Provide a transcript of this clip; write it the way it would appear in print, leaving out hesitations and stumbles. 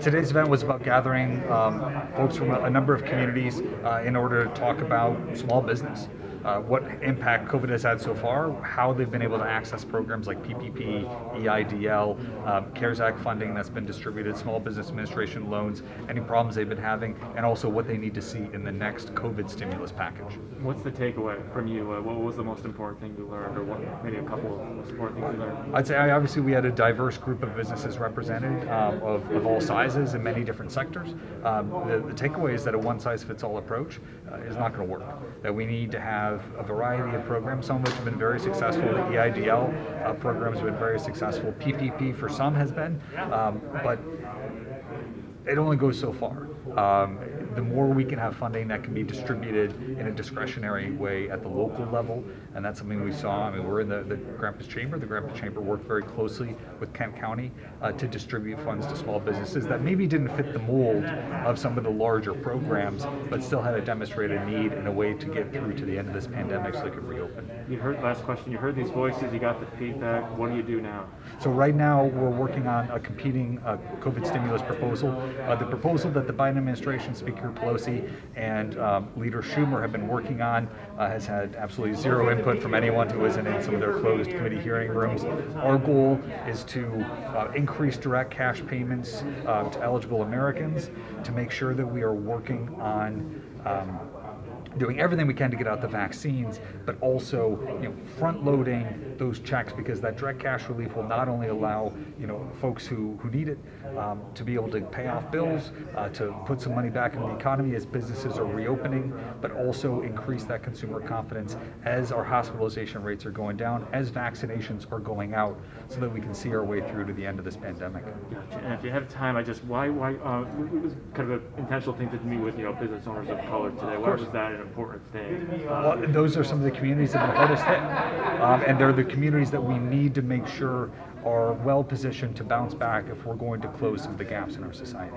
Today's event was about gathering folks from a number of communities in order to talk about small business, what impact COVID has had so far, how they've been able to access programs like PPP, EIDL, CARES Act funding that's been distributed, Small Business Administration loans, any problems they've been having, and also what they need to see in the next COVID stimulus package. What's the takeaway from you? What was the most important thing you learned, or what maybe a couple of most important things you learned? I'd say obviously we had a diverse group of businesses represented of all sizes in many different sectors. The takeaway is that a one-size-fits-all approach is not going to work. That we need to have a variety of programs, some of which have been very successful. The EIDL programs have been very successful. PPP for some has been, but it only goes so far. The more we can have funding that can be distributed in a discretionary way at the local level, and that's something we saw. I mean, we're in the Grandpa's Chamber. The Grandpa's Chamber worked very closely with Kent County to distribute funds to small businesses that maybe didn't fit the mold of some of the larger programs, but still had a demonstrated need and a way to get through to the end of this pandemic so they could reopen. You heard, last question, you heard these voices, you got the feedback. What do you do now? So right now we're working on a competing COVID stimulus proposal. The proposal that the Biden administration, Speaker Pelosi and Leader Schumer have been working on has had absolutely zero input from anyone who isn't in some of their closed committee hearing rooms. Our goal is to increase direct cash payments to eligible Americans, to make sure that we are working on doing everything we can to get out the vaccines, but also front-loading those checks, because that direct cash relief will not only allow folks who need it to be able to pay off bills, to put some money back in the economy as businesses are reopening, but also increase that consumer confidence as our hospitalization rates are going down, as vaccinations are going out, so that we can see our way through to the end of this pandemic. Gotcha. And if you have time, it was kind of an intentional thing to meet with business owners of color today. Why was that an important thing? Well, those are some of the communities that have been hardest hit, and they're the communities that we need to make sure are well positioned to bounce back if we're going to close some of the gaps in our society.